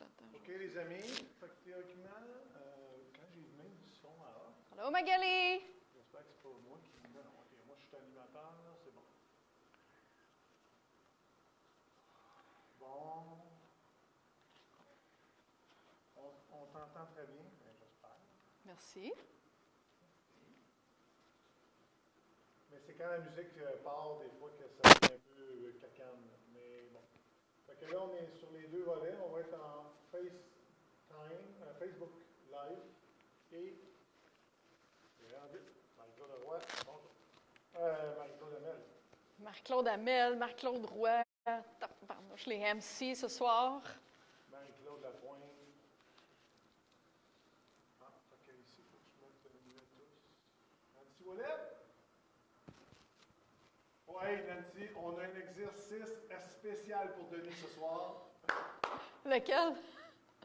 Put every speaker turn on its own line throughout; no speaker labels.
attends.
OK, les amis. Fait que théoriquement, quand j'ai mis du son à off,
Allô, Magali!
j'espère que c'est pas moi qui... Non, OK, moi, je suis animateur, c'est bon. Bon. On t'entend très bien, j'espère.
Merci.
Mais c'est quand la musique part, des fois, que ça fait un peu cacane. Mais bon. Fait que là, on est sur les deux volets. On va être en Facebook Live et Marie-Claude Roy. Bonjour. Marie-Claude Hamel.
Marc-Claude Hamel, Marc-Claude Roy. Je les MC ce soir.
Marie-Claude Lapointe. Ah, fait que ici, il faut que je mette le numéro tous. Nancy Ouellet? Oui, Nancy, on a un exercice spécial pour Denis ce soir.
Lequel?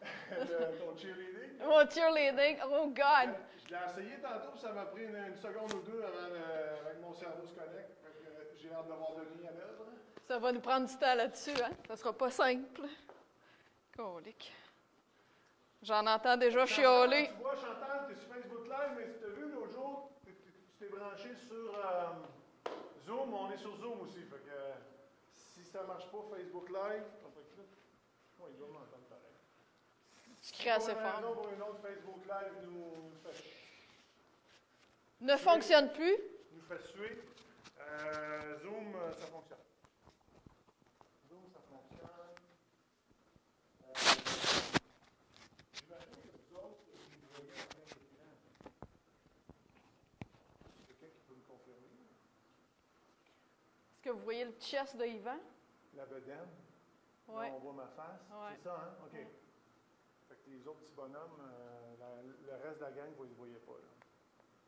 Ton cheerleading.
Oh, cheerleading. Oh, God.
Je l'ai essayé tantôt, ça m'a pris une seconde ou deux avant que mon cerveau se connecte. J'ai hâte de voir Denis à l'œuvre.
Ça va nous prendre du temps là-dessus, hein? Ça sera pas simple. Colique. J'en entends déjà chialer.
Tu vois, Chantal, tu es sur Facebook Live, mais si tu as vu l'autre jour, tu t'es branché sur Zoom. On est sur Zoom aussi. Fait que si ça ne marche pas, Facebook Live, il doit m'entendre pareil.
Tu cries assez fort.
Pour une autre, Facebook Live nous fait
ne fonctionne plus.
Nous fait suer. Zoom, ça fonctionne. Zoom, ça fonctionne. J'imagine que vous autres, vous voyez en train d'écran. Quelqu'un qui peut me confirmer?
Est-ce que vous voyez le chest de Yvan?
La bedaine?
Oui.
On voit ma face?
Ouais.
C'est ça, hein? OK. Fait que les autres petits bonhommes, le reste de la gang, vous ne les voyez pas, là.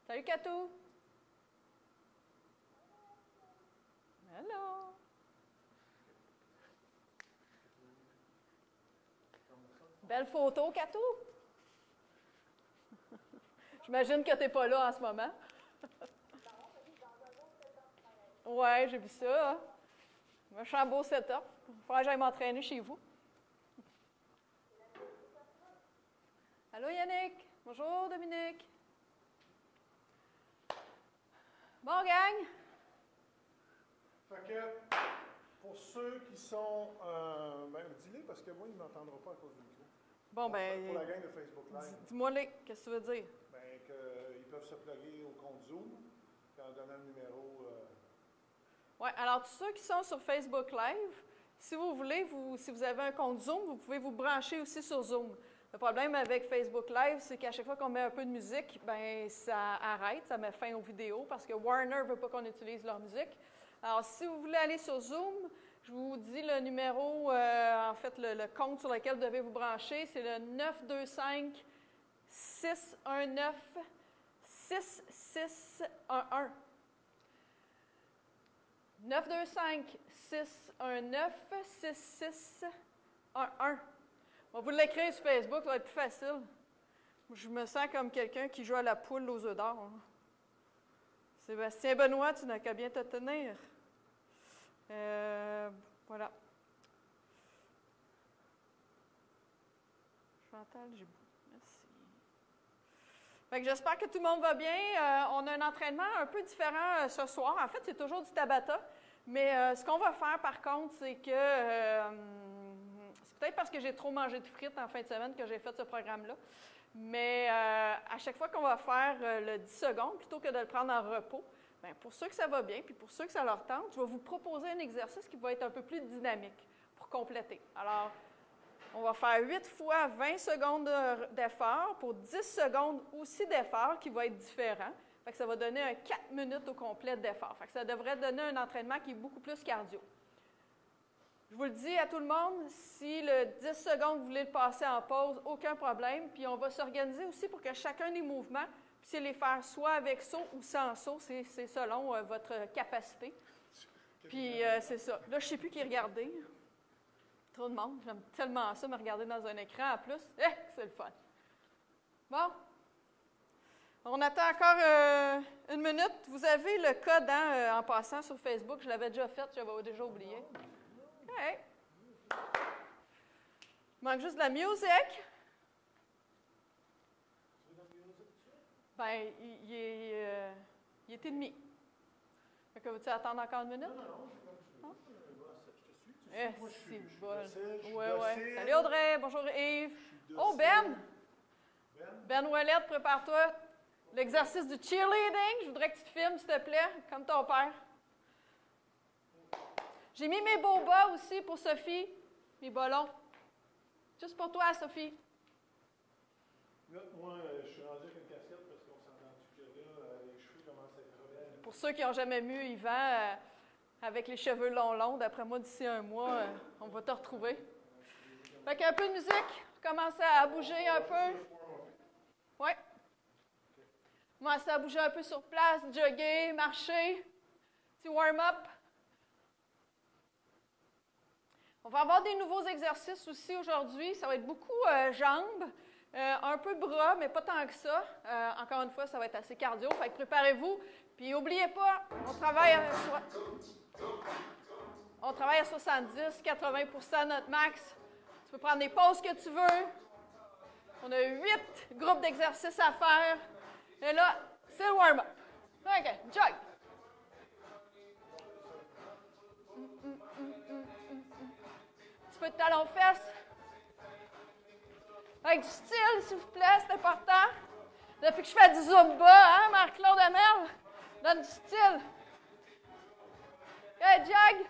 Salut, Katou! Hello! Belle photo, Katou! J'imagine que tu n'es pas là en ce moment. Ouais, j'ai vu ça. Un beau setup. Il faudra que j'aille m'entraîner chez vous. Allô, Yannick. Bonjour, Dominique. Bon, gang.
Fait que, pour ceux qui sont... dis-les parce que moi, il ne m'entendra pas à cause du micro.
Bon, ben...
Pour la gang de Facebook Live.
Dis-moi, qu'est-ce que tu veux dire?
Ben, qu'ils peuvent se plugger au compte Zoom, puis en donnant le numéro...
Oui, alors tous ceux qui sont sur Facebook Live, si vous voulez, si vous avez un compte Zoom, vous pouvez vous brancher aussi sur Zoom. Le problème avec Facebook Live, c'est qu'à chaque fois qu'on met un peu de musique, ben ça arrête, ça met fin aux vidéos parce que Warner ne veut pas qu'on utilise leur musique. Alors, si vous voulez aller sur Zoom, je vous dis le numéro, en fait, le compte sur lequel vous devez vous brancher, c'est le 925-619-6611. 925-619-6611. On va vous l'écrire sur Facebook, ça va être plus facile. Je me sens comme quelqu'un qui joue à la poule aux œufs d'or. Sébastien Benoît, tu n'as qu'à bien te tenir. Voilà. Chantal Giboux, merci. Fait que j'espère que tout le monde va bien. On a un entraînement un peu différent ce soir. En fait, c'est toujours du Tabata. Mais ce qu'on va faire, par contre, c'est que... c'est peut-être parce que j'ai trop mangé de frites en fin de semaine que j'ai fait ce programme-là. Mais à chaque fois qu'on va faire le 10 secondes, plutôt que de le prendre en repos, bien, pour ceux que ça va bien, puis pour ceux que ça leur tente, je vais vous proposer un exercice qui va être un peu plus dynamique pour compléter. Alors, on va faire 8 fois 20 secondes d'effort pour 10 secondes aussi d'effort qui va être différent. Fait que ça va donner un 4 minutes au complet d'effort. Fait que ça devrait donner un entraînement qui est beaucoup plus cardio. Je vous le dis à tout le monde, si le 10 secondes, vous voulez le passer en pause, aucun problème. Puis on va s'organiser aussi pour que chacun des mouvements, puisse les faire soit avec saut ou sans saut, c'est selon votre capacité. Puis c'est ça. Là, je ne sais plus qui regarder. Trop de monde. J'aime tellement ça, me regarder dans un écran en plus. C'est le fun. Bon. On attend encore une minute. Vous avez le code en passant sur Facebook. Je l'avais déjà fait, j'avais déjà oublié. OK. Il manque juste de la musique. Ben, il est demi. Fait que veux-tu attendre encore une minute?
Non.
C'est bon. Oui. Salut Audrey, bonjour Yves. Oh, Ben! Ben Ouellette, prépare-toi. L'exercice du cheerleading. Je voudrais que tu te filmes, s'il te plaît, comme ton père. J'ai mis mes beaux bas aussi pour Sophie, mes ballons. Juste pour toi, Sophie.
Là, moi, je suis rendu avec une casquette parce qu'on s'entend-tu que là, les cheveux commencent à être rebelles.
Pour ceux qui n'ont jamais vu Yvan avec les cheveux longs, d'après moi, d'ici un mois, on va te retrouver. Fait qu'un peu de musique, commence à bouger un peu. Oui. Commence à bouger un peu sur place, jogger, marcher, petit warm-up. On va avoir des nouveaux exercices aussi aujourd'hui. Ça va être beaucoup jambes, un peu bras, mais pas tant que ça. Encore une fois, ça va être assez cardio. Fait que préparez-vous. Puis n'oubliez pas, on travaille à 70-80% notre max. Tu peux prendre les pauses que tu veux. On a 8 groupes d'exercices à faire. Et là, c'est le warm-up. OK, jog. Un petit peu de talons-fesses. Avec du style, s'il vous plaît, c'est important. Depuis que je fais du Zumba, hein, Marc-Claude Amel? Donne du style. OK, jog.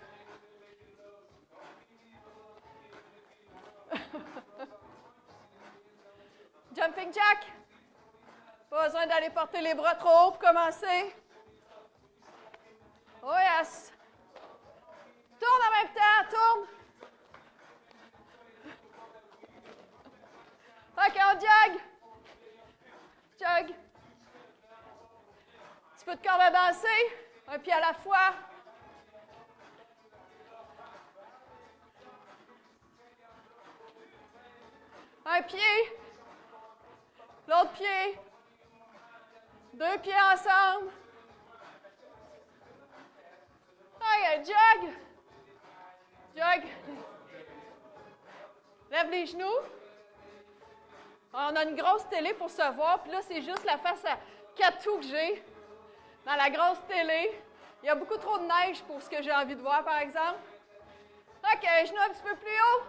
Jumping jack. Pas besoin d'aller porter les bras trop haut pour commencer. Oh yes. Tourne en même temps, tourne. OK, on jog. Jog. Un petit peu de corde à danser. Un pied à la fois. Un pied. L'autre pied. 2 pieds ensemble. OK, jog. Jog. Lève les genoux. On a une grosse télé pour se voir, puis là, c'est juste la face à Catou que j'ai dans la grosse télé. Il y a beaucoup trop de neige pour ce que j'ai envie de voir, par exemple. OK, genoux un petit peu plus haut.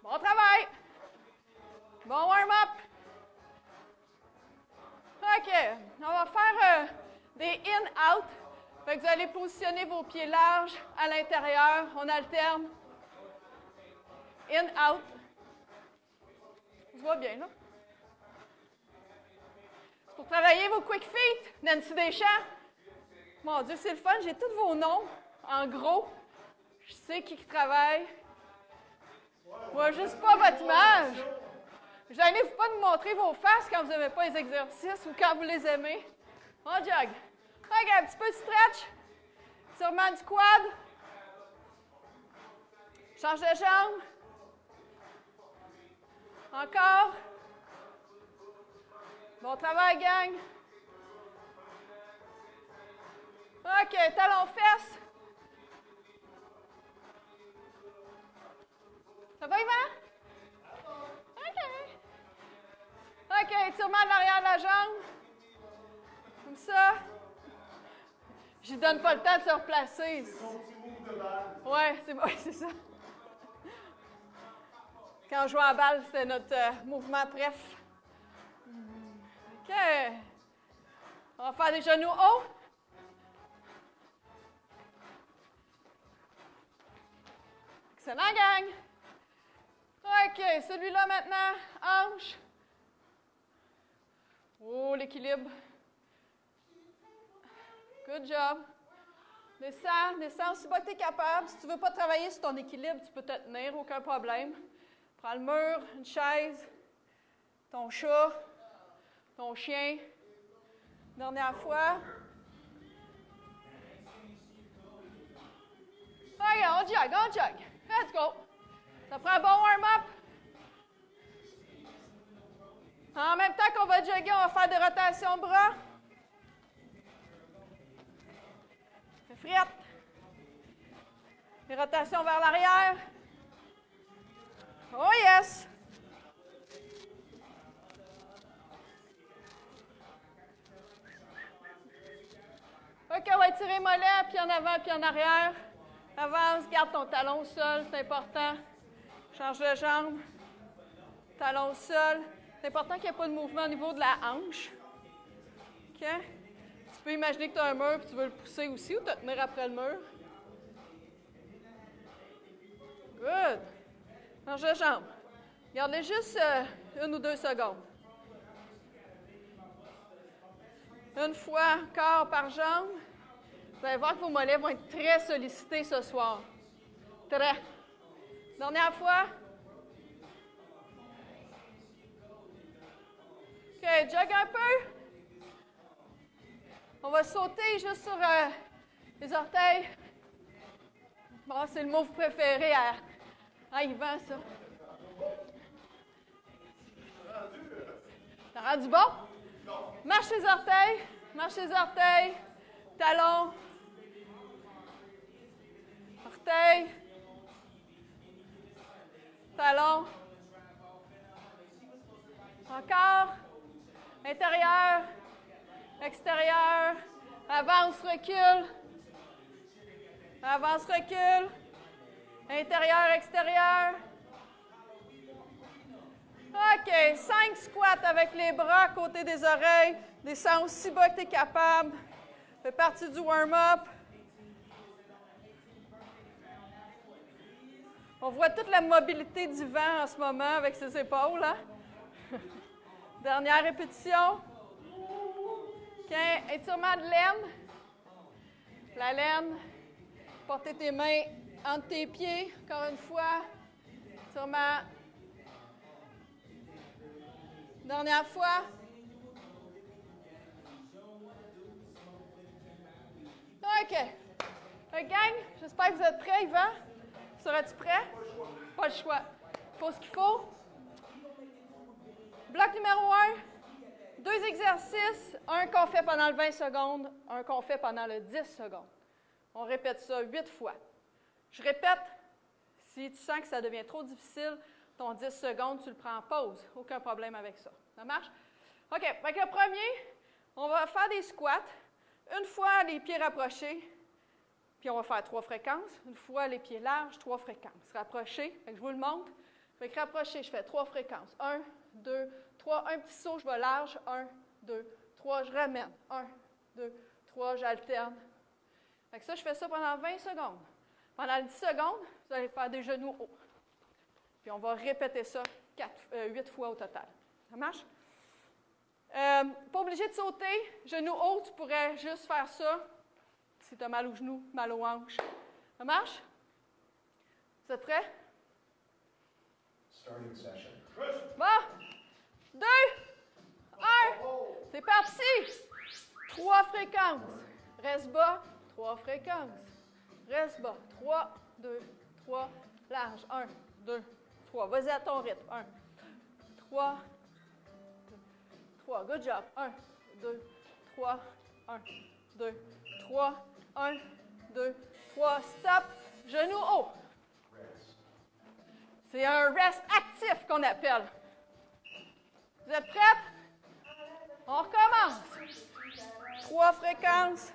Bon travail. Bon warm-up. OK, on va faire des in-out. Fait que vous allez positionner vos pieds larges à l'intérieur. On alterne. In-out. Tu vois bien, là? C'est pour travailler vos quick feet, Nancy Deschamps. Mon Dieu, c'est le fun. J'ai tous vos noms, en gros. Je sais qui travaille. Je vois juste pas votre image. Gênez-vous pas de me montrer vos faces quand vous n'aimez pas les exercices ou quand vous les aimez. On jog. OK, un petit peu de stretch. Sûrement du quad. Change de jambe. Encore. Bon travail, gang. OK, talons-fesses. Ça va, Yvan? OK. OK, étirement de l'arrière de la jambe. Comme ça. Je lui donne pas le temps de se replacer.
C'est son petit move de balle.
Ouais, c'est ça. Quand on jouait à la balle, c'était notre mouvement préf. OK. On va faire des genoux hauts. Excellent, gang. OK, celui-là maintenant, hanche. Oh, l'équilibre. Good job. Descends aussi bas que tu es capable. Si tu ne veux pas travailler sur ton équilibre, tu peux te tenir, aucun problème. Prends le mur, une chaise, ton chat, ton chien. Dernière fois. OK, on jog. Let's go. Ça prend un bon warm-up. En même temps qu'on va jogger, on va faire des rotations bras. Frette. Les rotations vers l'arrière. Oh yes! OK, on va étirer mollet, puis en avant, puis en arrière. Avance, garde ton talon au sol, c'est important. Change de jambe. Talon au sol. C'est important qu'il n'y ait pas de mouvement au niveau de la hanche. OK? Tu peux imaginer que tu as un mur et tu veux le pousser aussi ou te tenir après le mur. Good. Change de jambe. Garde-les juste 1 ou 2 secondes. Une fois, corps par jambe. Vous allez voir que vos mollets vont être très sollicités ce soir. Très. Dernière fois. OK, jog un peu. On va sauter juste sur les orteils. Bon, c'est le mot préféré à Yvan, ça. T'as rendu bon? Marche les orteils. Talons. Orteils. Talons. Encore. Intérieur. Extérieur. Avance, recule. Avance, recule. Intérieur, extérieur. OK. 5 squats avec les bras à côté des oreilles. Descends aussi bas que tu es capable. Fait partie du warm-up. On voit toute la mobilité du vent en ce moment avec ses épaules. Hein? Dernière répétition. OK. Étirement de laine. La laine. Portez tes mains entre tes pieds. Encore une fois. Étirement. Dernière fois. OK. Gang, j'espère que vous êtes prêts, Yvan. Seras-tu prêt? Pas le choix. Il faut ce qu'il faut. Bloc numéro 1. 2 exercices. Un qu'on fait pendant le 20 secondes. Un qu'on fait pendant le 10 secondes. On répète ça 8 fois. Je répète. Si tu sens que ça devient trop difficile, ton 10 secondes, tu le prends en pause. Aucun problème avec ça. Ça marche? OK. Avec le premier, on va faire des squats. Une fois les pieds rapprochés, puis on va faire 3 fréquences. Une fois les pieds larges, 3 fréquences. Rapprochés, je vous le montre. Fait que rapproché, je fais 3 fréquences. 1, 2, 3. Un petit saut, je vais large. 1, 2, 3, je ramène. 1, 2, 3, j'alterne. Fait que ça, je fais ça pendant 20 secondes. Pendant 10 secondes, vous allez faire des genoux hauts. Puis on va répéter ça 8 fois au total. Ça marche? Pas obligé de sauter. Genoux hauts, tu pourrais juste faire ça. Si tu as mal aux genoux, mal aux hanches. Ça marche? Vous êtes prêts?
Starting session.
Bon. 2, 1. C'est parti. 3 fréquences. Reste bas. 3 fréquences. Reste bas. 3, 2, 3. Large. 1, 2, 3. Vas-y à ton rythme. 1, 3, 3. Good job. 1, 2, 3. 1, 2, 3. 1, 2, 3. Stop. Genoux haut. C'est un rest actif qu'on appelle. Vous êtes prêtes? On recommence. 3 fréquences.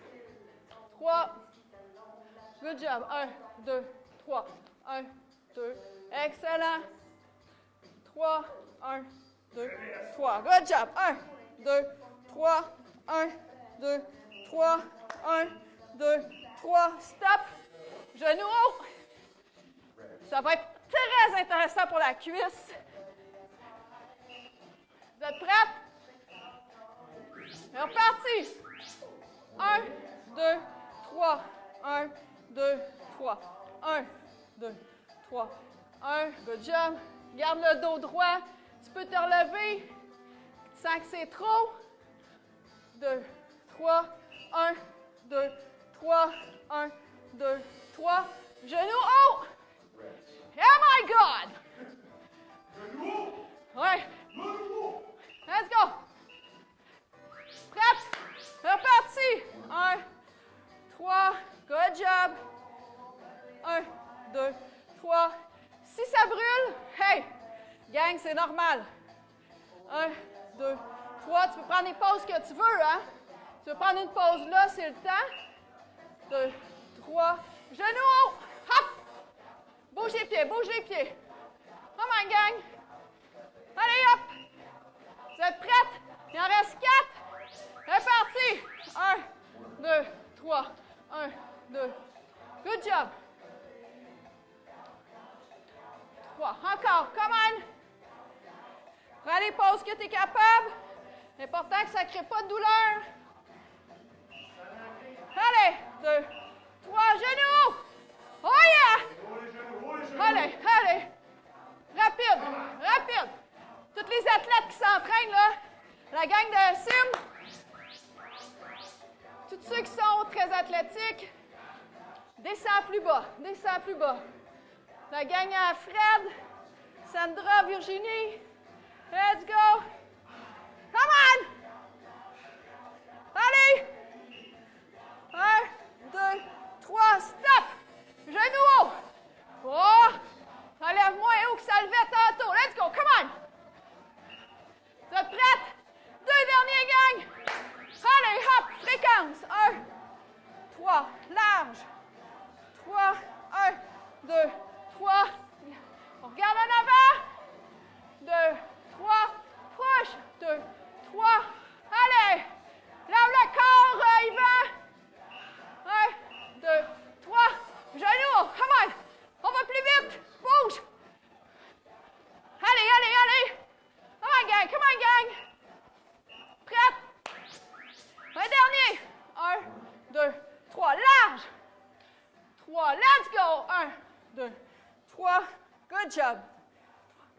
3. Good job. 1, 2, 3. 1, 2. Excellent. 3. 1, 2, 3. Good job. 1, 2, 3. 1, 2, 3. 1, 2, 3. Stop. Genoux haut. Ça va être très intéressant pour la cuisse. Vous êtes prêtes? C'est reparti. 1, 2, 3. 1, 2, 3. 1, 2, 3. 1. Good job. Garde le dos droit. Tu peux te relever. Tu sens que c'est trop. 2, 3. 1, 2, 3. 1, 2, 3. Genoux haut. Oh my God! Ouais. Let's go. Prête? C'est reparti. 1, 3. Good job. 1, 2, 3. Si ça brûle, hey, gang, c'est normal. 1, 2, 3. Tu peux prendre les pauses que tu veux, hein? Tu peux prendre une pause là, c'est le temps. 2, 3. Genoux, hop! Bouge les pieds, bouge les pieds. Come on, gang. Allez, hop! Vous êtes prêtes? Il en reste 4. C'est parti. 1, 2, 3. 1, 2. Good job. 3. Encore. Come on. Prends les pauses que tu es capable. L'important que ça ne crée pas de douleur. Allez. 2, 3. Genoux. Oh yeah! Allez, allez. Rapide, rapide. Tous les athlètes qui s'entraînent, là, la gang de Sim, tous ceux qui sont très athlétiques, descends plus bas, descends plus bas. La gang à Fred, Sandra, Virginie, let's go. Come on! Allez! 1, 2, 3, stop! Genoux haut! Oh! Enlève moins haut que ça levait tantôt. Let's go, come on! Vous êtes prêtes? 2 derniers gangs! Allez, hop! Fréquence! 1, 3, large. 3, 1, 2, 3. On regarde en avant. 2, 3, push. 2, 3. Allez! Lève le corps, Yvan. 1, 2, 3. Genoux, come on! On va plus vite! Bouge! Allez, allez, allez! Come on, gang! Come on, gang! Prête? Un dernier! 1, 2, 3. Large! 3. Let's go! 1, 2, 3. Good job!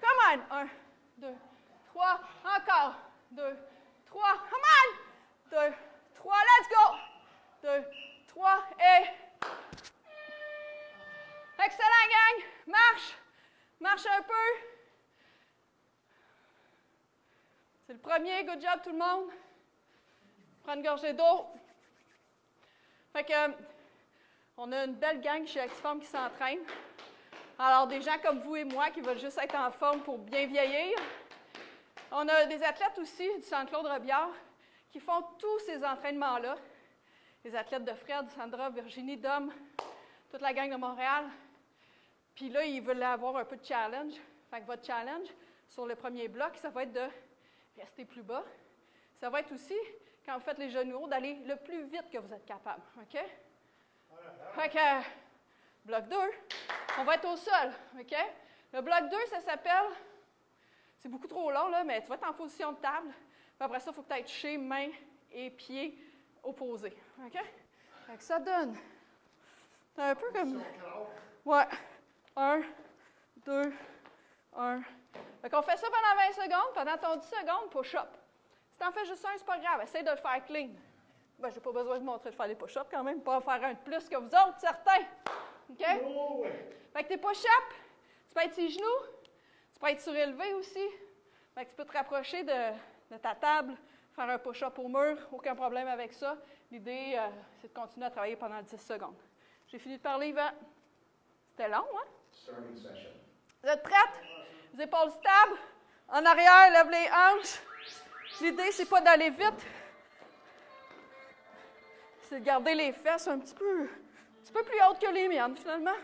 Come on! 1, 2, 3. Encore! 2, 3. Come on! 2, 3. Let's go! 2, 3. Et... Excellent, gang! Marche! Marche un peu. C'est le premier. Good job, tout le monde. Prends une gorgée d'eau. Fait que, on a une belle gang chez Actiform qui s'entraîne. Alors, des gens comme vous et moi qui veulent juste être en forme pour bien vieillir. On a des athlètes aussi du Centre Claude Robillard qui font tous ces entraînements-là. Les athlètes de Fred, Sandra, Virginie, Dom, toute la gang de Montréal. Puis là, ils veulent avoir un peu de challenge. Fait que votre challenge, sur le premier bloc, ça va être de rester plus bas. Ça va être aussi, quand vous faites les genoux hauts, d'aller le plus vite que vous êtes capable. OK? Fait que, bloc 2, on va être au sol. OK? Le bloc 2, ça s'appelle, c'est beaucoup trop long, là, mais tu vas être en position de table. Puis après ça, il faut que tu ailles toucher mains et pieds opposés. OK? Fait que ça donne, c'est un peu comme... Ouais. 1, 2, 1. Fait qu'on fait ça pendant 20 secondes. Pendant ton 10 secondes, push-up. Si t'en fais juste un, c'est pas grave. Essaye de le faire clean. Ben, j'ai pas besoin de montrer de faire les push-ups quand même. Pas en faire un de plus que vous autres, certains. OK?
Oh, ouais.
Fait que tes push-ups, tu peux être sur les genoux. Tu peux être surélevé aussi. Fait que tu peux te rapprocher de ta table, faire un push-up au mur. Aucun problème avec ça. L'idée, c'est de continuer à travailler pendant 10 secondes. J'ai fini de parler, Yvan. C'était long, hein?
Starting session.
Vous êtes prêtes? Les épaules stables. En arrière, lève les hanches. L'idée, c'est pas d'aller vite. C'est de garder les fesses un petit peu plus hautes que les miennes, finalement.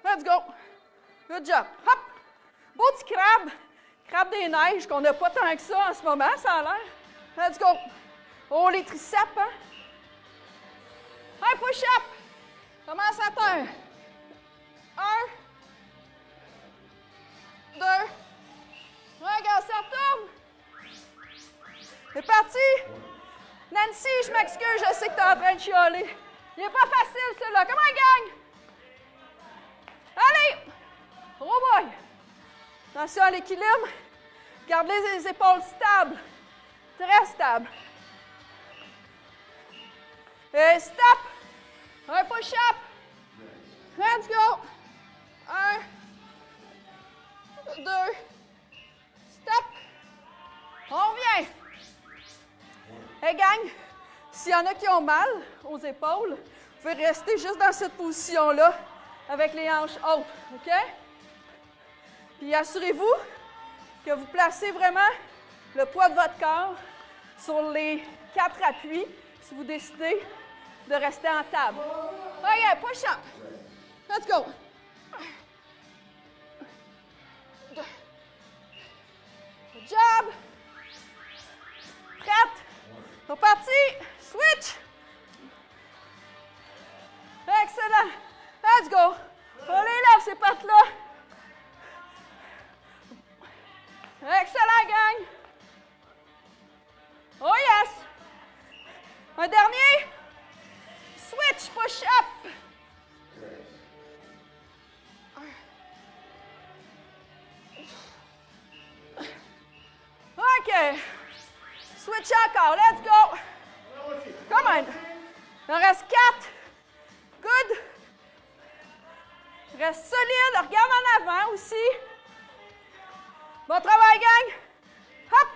Let's go. Good job. Hop! Beau petit crabe. Crabe des neiges, qu'on n'a pas tant que ça en ce moment, ça a l'air. Let's go. Oh, les triceps, hein? Un push-up. Commence à terre. 1, 2, regarde, ça retourne. C'est parti. Nancy, je m'excuse, je sais que tu es en train de chialer. Il n'est pas facile, celui-là. Comment il gagne? Allez! Oh boy! Attention à l'équilibre. Garde les épaules stables. Très stables. Et stop! Un push-up. Let's go! 1, 2, stop! On vient! Hey gang, s'il y en a qui ont mal aux épaules, vous pouvez rester juste dans cette position-là avec les hanches hautes, OK? Puis assurez-vous que vous placez vraiment le poids de votre corps sur les 4 appuis si vous décidez de rester en table. OK, push up. Let's go. Good job. Prête. C'est parti. Switch. Excellent. Let's go. On les lève, ces pattes-là. Excellent, gang. Oh yes. Un dernier. Switch, push up. OK. Switch encore. Let's go. Come on. Il en reste 4. Good. Reste solide. Regarde en avant aussi. Bon travail, gang. Hop.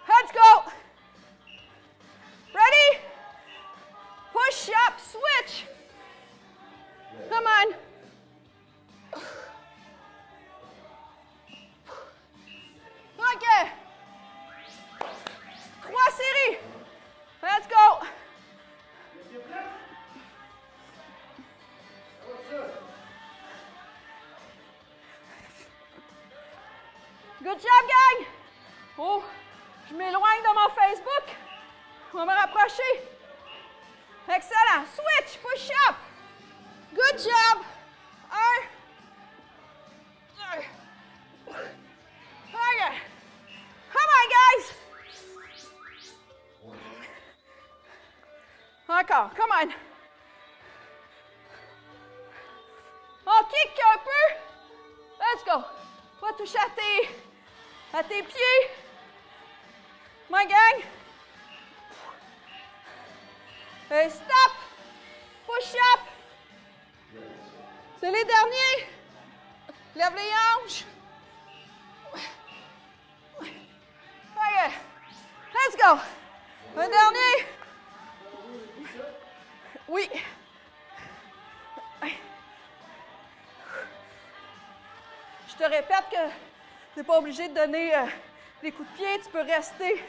Let's go. Ready? Push up. Switch. Come on. OK. 3 séries. Let's go. Good job, gang. Oh, je m'éloigne de mon Facebook. On va me rapprocher. Excellent. Switch, push up. Good job. 1. OK. Come on, guys. Encore. Come on. On kick un peu. Let's go. Va toucher à tes pieds. My gang. Et stop. Push up. C'est les derniers. Lève les hanches. OK. Let's go. Un dernier. Oui. Je te répète que tu n'es pas obligé de donner des coups de pied. Tu peux rester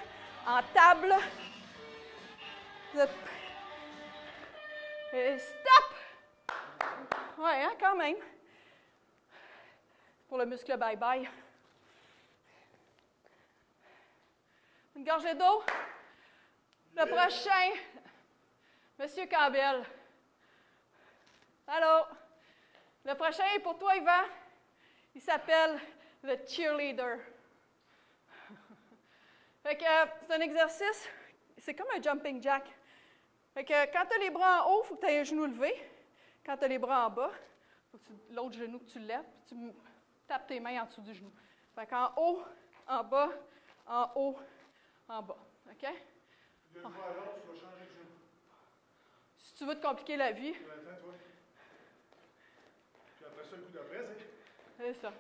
en table. Et stop! Ouais, hein, quand même. Pour le muscle bye-bye. Une gorgée d'eau. Le prochain, Monsieur Campbell. Allô? Le prochain est pour toi, Yvan. Il s'appelle le cheerleader. Fait que c'est un exercice, c'est comme un jumping jack. Fait que quand tu as les bras en haut, il faut que tu aies un genou levé. Quand tu as les bras en bas, il faut que l'autre genou que tu lèves, puis tu tapes tes mains en dessous du genou. Fait qu'en haut, en bas, en haut, en bas. OK?
D'une fois à l'autre, tu vas changer de genou.
Si tu veux te compliquer la vie.
Tu vas le faire, toi. Puis après ça, le coup d'après, c'est.
C'est ça.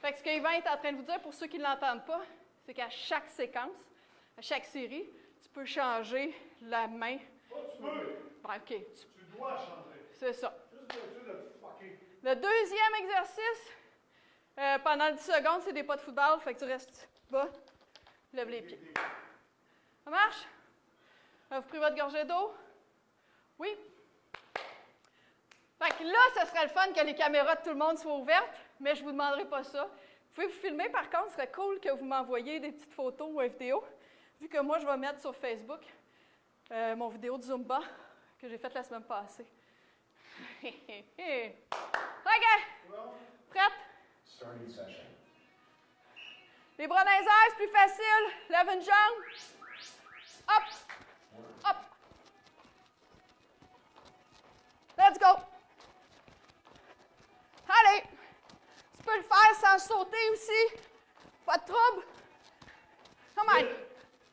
Fait que ce qu'Yvan est en train de vous dire, pour ceux qui ne l'entendent pas, c'est qu'à chaque séquence, à chaque série, tu peux changer la main.
Oh, tu peux!
Ben, OK. Tu
dois changer.
C'est ça.
Juste pour être sûr de fucker.
Le deuxième exercice, pendant 10 secondes, c'est des pas de football. Fait que tu restes bas, lève les pieds. Ça marche? Vous prenez votre gorgée d'eau? Oui? Fait que là, ce serait le fun que les caméras de tout le monde soient ouvertes, mais je ne vous demanderai pas ça. Vous pouvez vous filmer, par contre, ce serait cool que vous m'envoyiez des petites photos ou une vidéo, vu que moi, je vais mettre sur Facebook mon vidéo de Zumba que j'ai faite la semaine passée. OK! Prête?
Starting session.
Les bras dans les airs, c'est plus facile. Lève une jambe. Hop! Hop! Let's go! Allez! Tu peux le faire sans sauter aussi. Pas de trouble. Come on!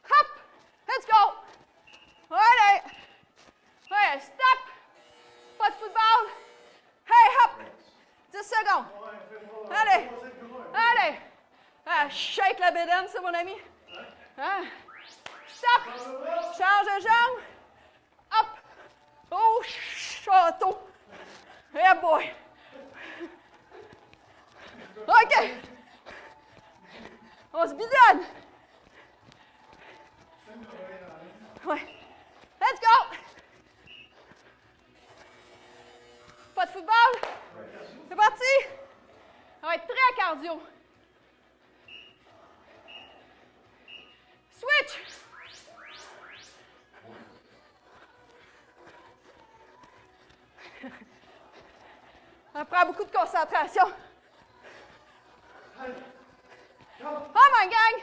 Hop! Let's go! Allez! Ouais, stop! Pas de football. Hey, hop! 10 secondes. Allez! Allez! Ah, shake la bédaine, c'est mon ami. Hein? Stop! Change de jambe. Hop! Oh, château! Hey boy! OK. On se bidonne. Ouais. Let's go. Pas de football? C'est parti. Ça va être très cardio. Switch. Ça prend beaucoup de concentration. Oh my gang!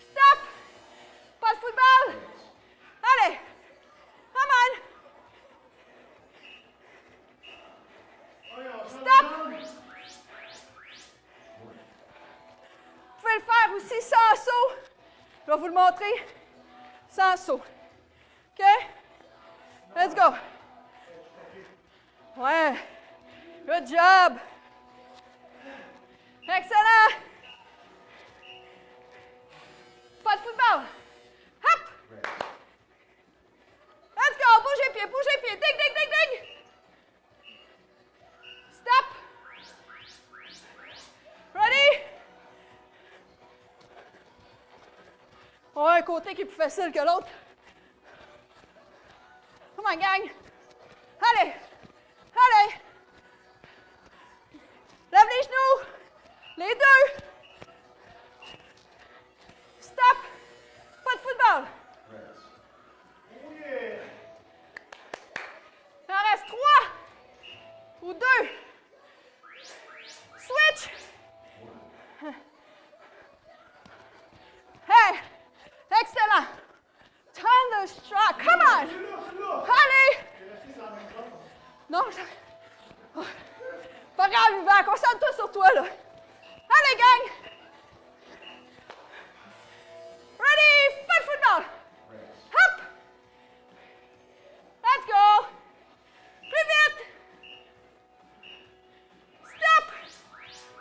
Stop! Pas de football! Allez! Come on! Stop! Vous pouvez le faire aussi sans saut. Je vais vous le montrer. Sans saut. OK? Let's go! Ouais! Good job! Excellent! Pas de football! Hop! Let's go! Bouge les pieds, bouge les pieds! Dig, dig, dig, dig! Stop! Ready? On a un côté qui est plus facile que l'autre. Come on, gang! Allez! Allez! Lève les genoux! Les deux! Stop! Pas de football! Il en reste 3 ou 2. Switch! Hey! Excellent! Thunder strike! Come on! Allez! Non, pas grave, Yvan, concentre-toi sur toi, là. Allez, gang! Ready? Pas de football! Hop! Let's go! Plus vite! Stop!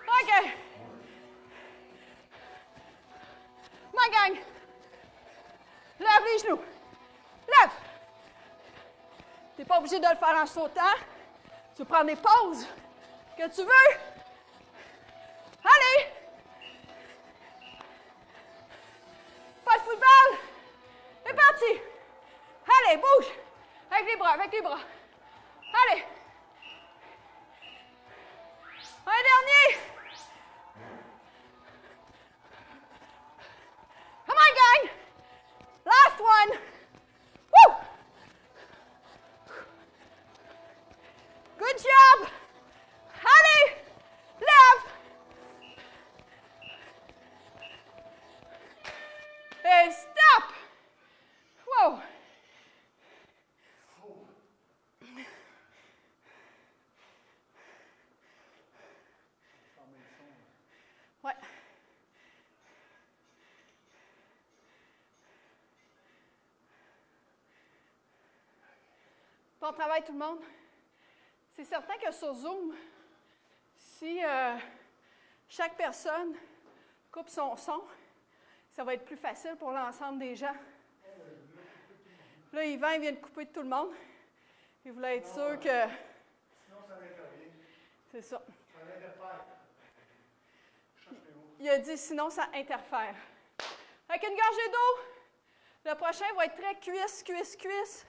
OK. Ma gang! Lève les genoux. Lève! T'es pas obligé de le faire en sautant. Tu prends des pauses que tu veux. Allez! Pas de football. C'est parti. Allez, bouge. Avec les bras, avec les bras. Allez. Un dernier. Come on, gang. Last one. Woo! Good job. Allez, lève. Et stop. Wow. Ouais. Bon travail tout le monde. C'est certain que sur Zoom, si chaque personne coupe son son, ça va être plus facile pour l'ensemble des gens. Là, Yvan, il vient de couper de tout le monde. Il voulait être sûr que...
Sinon, ça intervient.
C'est ça.
Ça interfère.
Il a dit sinon, ça interfère. Avec une gorgée d'eau, le prochain va être très cuisse, cuisse, cuisse.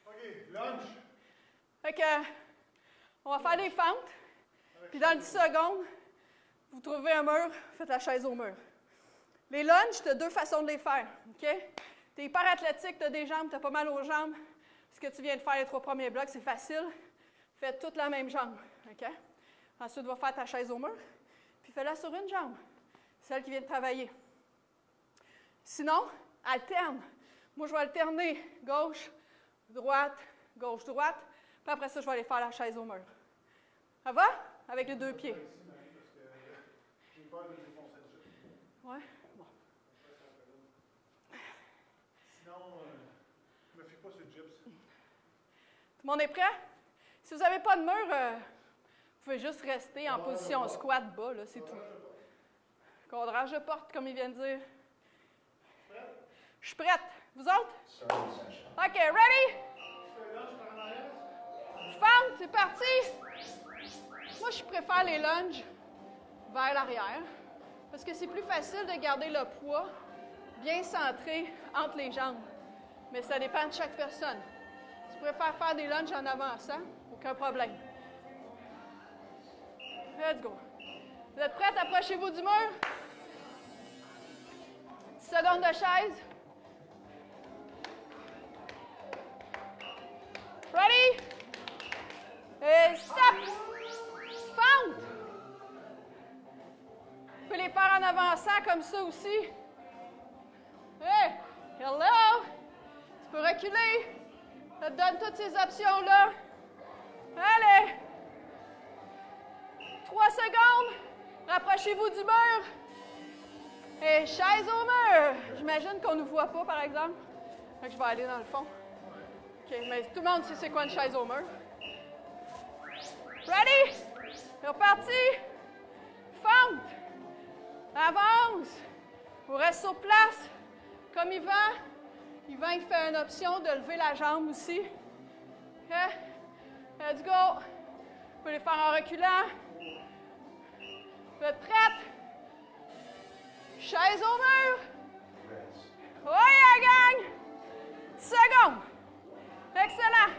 OK, lunge.
Fait que, on va faire des fentes. Puis dans 10 secondes, vous trouvez un mur, faites la chaise au mur. Les lunges, tu as 2 façons de les faire. OK? Tu es hyper athlétique, tu as des jambes, tu as pas mal aux jambes. Ce que tu viens de faire les 3 premiers blocs, c'est facile. Fais toute la même jambe. OK? Ensuite, va faire ta chaise au mur. Puis fais-la sur une jambe. Celle qui vient de travailler. Sinon, alterne. Moi, je vais alterner gauche, droite, gauche, droite. Puis après ça, je vais aller faire la chaise au mur. Ça va? Avec les 2 pieds.
J'ai peur de défoncer le jeu.
Ouais? Bon.
Sinon, je me fie pas sur le gyps.
Tout le monde est prêt? Si vous n'avez pas de mur, vous pouvez juste rester en position squat bas, là, c'est tout. Cadrage de porte, comme il vient de dire. Je suis prête. Vous autres? OK, ready? Fente, c'est parti. Moi, je préfère les lunges vers l'arrière parce que c'est plus facile de garder le poids bien centré entre les jambes. Mais ça dépend de chaque personne. Si tu préfères faire des lunges en avançant, aucun problème. Let's go. Vous êtes prêts? Approchez-vous du mur. 10 secondes de chaise. Ready? Et stop! Fente! Tu peux les faire en avançant comme ça aussi. Hey! Hello! Tu peux reculer. Ça te donne toutes ces options-là. Allez! 3 secondes. Rapprochez-vous du mur. Et chaise au mur. J'imagine qu'on ne nous voit pas, par exemple. Donc, je vais aller dans le fond. OK, mais tout le monde sait c'est quoi une chaise au mur. Ready? C'est reparti. Fente. Avance. Vous restez sur place. Comme Yvan. Yvan, il fait une option de lever la jambe aussi. OK? Let's go. Vous pouvez les faire en reculant. Vous êtes prêtes? Chaise au mur. Oui, la gang. 10 secondes. Excellent.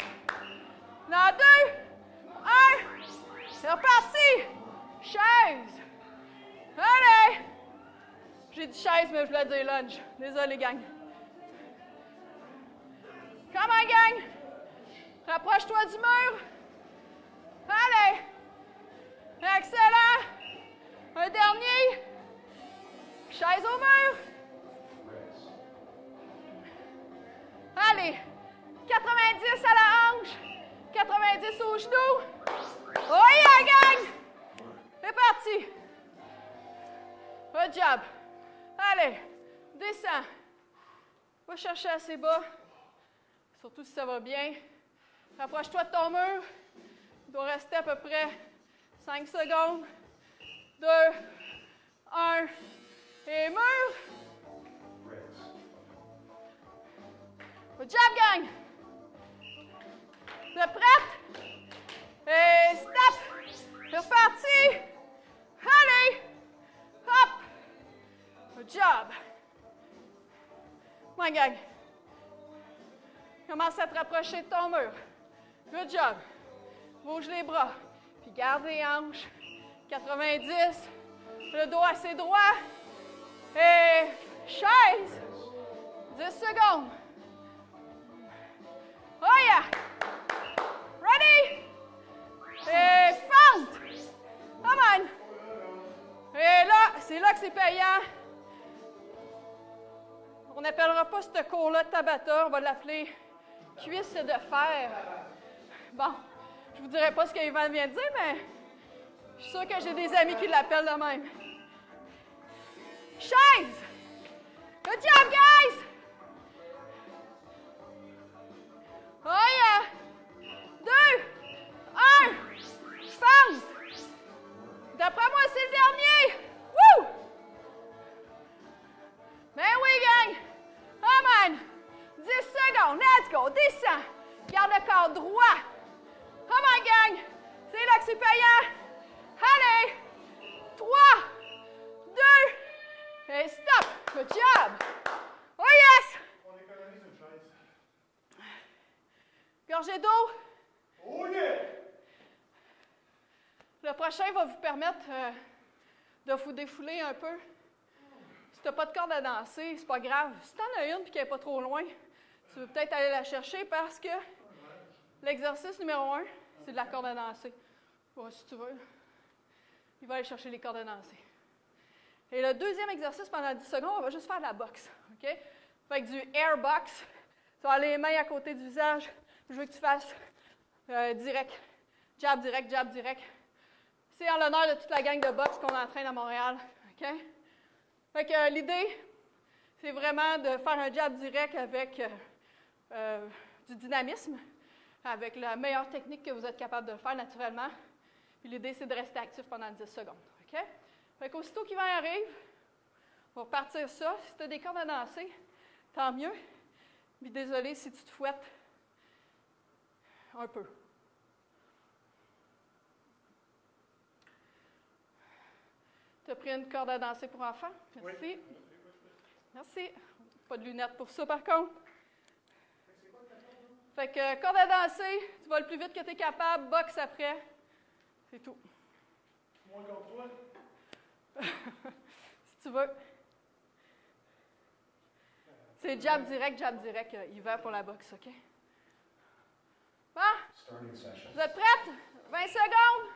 Dans 2, 1. C'est reparti. Chaise. Allez. J'ai dit chaise, mais je voulais dire lunge. Désolé, gang. Come on, gang. Rapproche-toi du mur. Allez. Excellent. Un dernier. Chaise au mur. Allez. 90 à la hanche. 90 au genou. Oh yeah, gang. C'est parti. Good job. Allez. Descends. Va chercher assez bas. Surtout si ça va bien. Rapproche-toi de ton mur. Il doit rester à peu près 5 secondes. 2, 1. Et mur. Good job, gang. Vous êtes prêtes? Et stop. C'est reparti. Allez. Hop. Good job. Come on, gang. Commence à te rapprocher de ton mur. Good job. Bouge les bras. Puis garde les hanches. 90. Le dos assez droit. Et chaise. 10 secondes. Oh yeah. Ready? Et fente. Come on. Et là, c'est là que c'est payant. On n'appellera pas ce cours-là de Tabata. On va l'appeler cuisse de fer. Bon, je vous dirai pas ce qu'Yvan vient de dire, mais je suis sûre que j'ai des amis qui l'appellent de même. Chaise! Good job, guys! Oh yeah! 2, 1, fente! D'après moi, c'est le dernier! Woo! Ben oui, gang! Come on! 10 secondes, let's go! Descends! Garde le corps droit! Come on, gang! C'est là que c'est payant! Allez! 3, 2, et stop! Good job! Oh yes!
On économise une chaise.
Gorgée d'eau.
Oh yeah!
Le prochain va vous permettre de vous défouler un peu. Si tu n'as pas de corde à danser, c'est pas grave. Si tu en as une et qu'elle n'est pas trop loin, tu veux peut-être aller la chercher parce que l'exercice numéro 1, c'est de la corde à danser. Bon, si tu veux, il va aller chercher les cordes à danser. Et le deuxième exercice, pendant 10 secondes, on va juste faire de la boxe. OK? Avec du air box. Tu vas aller les mains à côté du visage. Je veux que tu fasses direct. Jab direct, jab direct. C'est en l'honneur de toute la gang de boxe qu'on entraîne à Montréal. OK? Fait que l'idée, c'est vraiment de faire un jab direct avec du dynamisme, avec la meilleure technique que vous êtes capable de faire naturellement. Puis l'idée, c'est de rester actif pendant 10 secondes. OK? Fait qu'aussitôt qu'Yvan arrive, on va repartir ça. Si tu as des cordes à danser, Tant mieux. Puis désolé si tu te fouettes un peu. Tu as pris une corde à danser pour enfants? Merci.
Oui.
Merci. Pas de lunettes pour ça, par contre. Fait que corde à danser, tu vas le plus vite que tu es capable, boxe après. C'est tout.
Moins comme toi.
Si tu veux. C'est jab direct, Yvan pour la boxe, OK? Bon? Vous êtes prêtes? 20 secondes.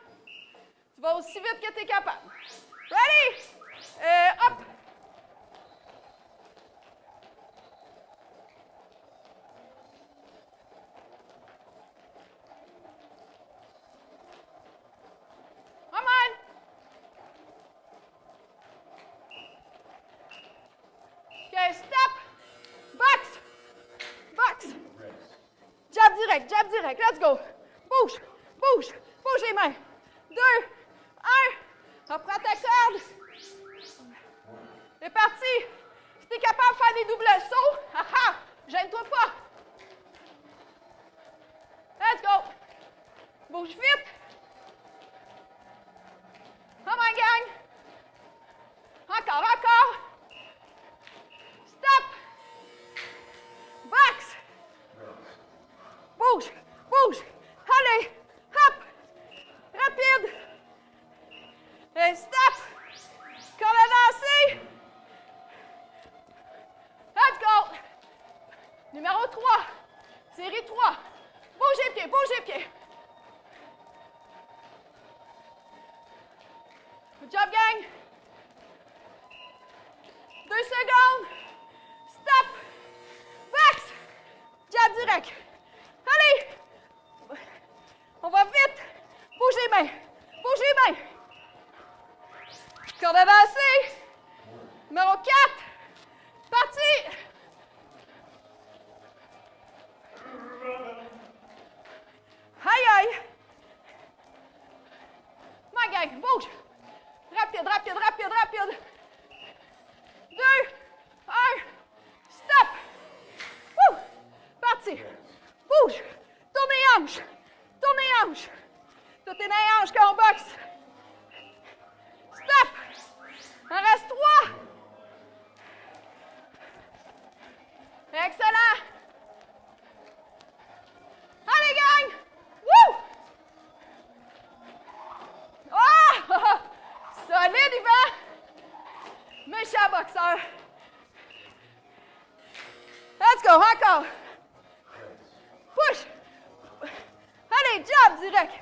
Tu vas aussi vite que tu es capable. Ready? Hop! Come on! OK, stop! Box! Box! Jab direct, let's go! Bouge! Bouge les mains! 2, 1, reprends ta corde! C'est parti! Si tu es capable de faire des doubles sauts, gêne-toi pas! Let's go! Bouge vite! Come on, gang! Encore! Stop! Box! Bouge! Allez! Hop! Rapide! Et stop! Corde à danser! Let's go! Numéro 3. Série 3. Bouge les pieds! Good job, gang! 2 secondes! Stop! Box! Jab direct! Allez! On va vite! Bouge les mains! Corde à danser! Numéro 4! Parti! Aïe! Ma gang, bouge! Rapide! 2, 1, stop! Wouh! Parti! Bouge! Tourne les hanches! Tout est dans les hanches quand on boxe! Stop! Il en reste 3! Excellent! Allez, gang! Wouh! Oh! Solide, Yvan! Méchant boxeur! Let's go, encore! Push! Allez, jab direct!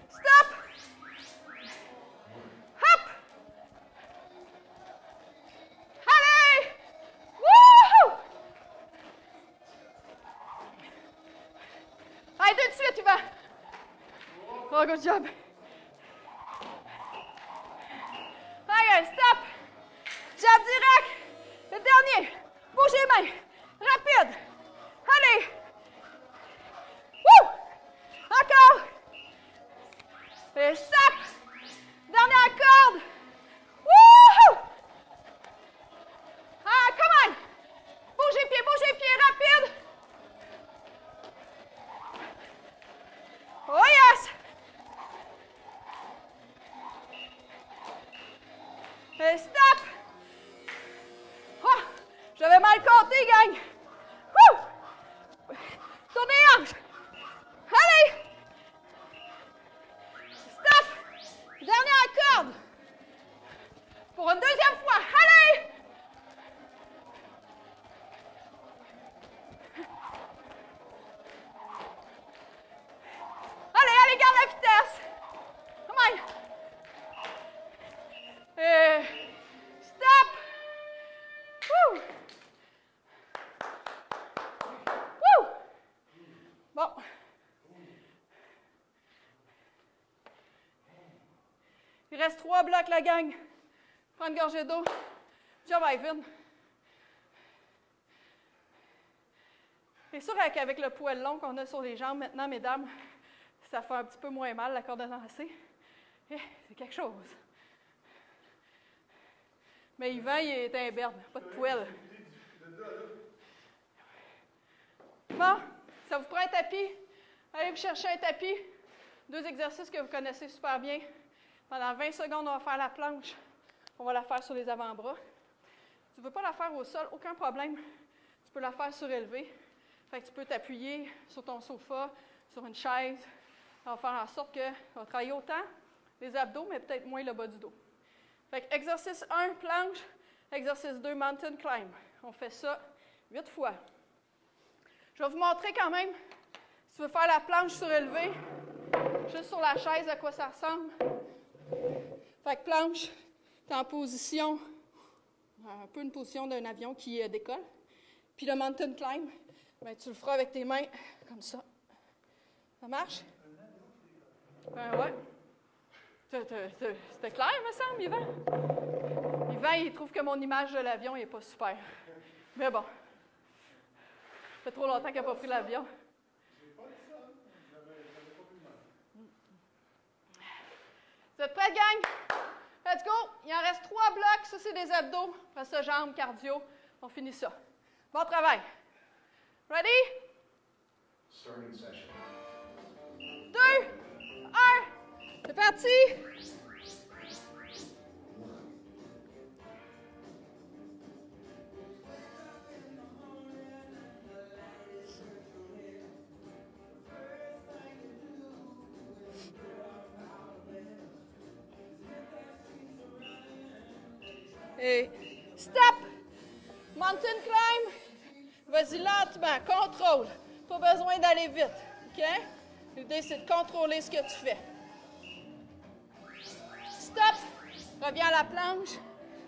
Stop! Hop! Allez! Wouhou! Allez, tout de suite, Yvan! Oh, good job! Allez, stop! Jab direct! Le dernier! Bouge les mains! Rapide! Allez! Wouh! Encore! Et stop! Dernière corde! Wouhou! Come on! Bouge les pieds, rapide! Oh yes! Et stop! Oh! J'avais mal compté, gang! Wouh! Tournez les hanches! Allez! Stop! Dernière corde! Pour une deuxième fois! Allez! Allez, garde la vitesse! Come on! Et stop! Wouh! Wouh! Bon. Il reste 3 blocs, la gang. Prends une gorgée d'eau. Job, Ivan. C'est sûr qu'avec le poil long qu'on a sur les jambes maintenant, mesdames, ça fait un petit peu moins mal, la corde à danser. C'est quelque chose. Mais Yvan, il est imberbe, pas de poêle. Bon, ça vous prend un tapis. Allez vous chercher un tapis. 2 exercices que vous connaissez super bien. Pendant 20 secondes, on va faire la planche. On va la faire sur les avant-bras. Tu ne veux pas la faire au sol, aucun problème. Tu peux la faire surélevée. Fait que tu peux t'appuyer sur ton sofa, sur une chaise. Ça va faire en sorte que tu vas travailler autant les abdos, mais peut-être moins le bas du dos. Fait que exercice 1, planche. Exercice 2, mountain climb. On fait ça 8 fois. Je vais vous montrer quand même, si tu veux faire la planche surélevée, juste sur la chaise, à quoi ça ressemble. Fait que planche, tu es en position, un peu une position d'un avion qui décolle. Puis le mountain climb, bien, tu le feras avec tes mains, comme ça. Ça marche? Ben ouais. C'était clair, me semble, Yvan? Yvan, il trouve que mon image de l'avion n'est pas super. Mais bon. Ça fait trop longtemps qu'il n'a pas pris l'avion. Vous êtes prêts, gang? Let's go! Il en reste 3 blocs. Ça, c'est des abdos. Après ça, jambes, cardio. On finit ça. Bon travail. Ready?
Starting session.
2, 1, c'est parti! Et stop! Mountain climb. Vas-y lentement, contrôle. Pas besoin d'aller vite, OK? L'idée, c'est de contrôler ce que tu fais. Stop! Reviens à la planche.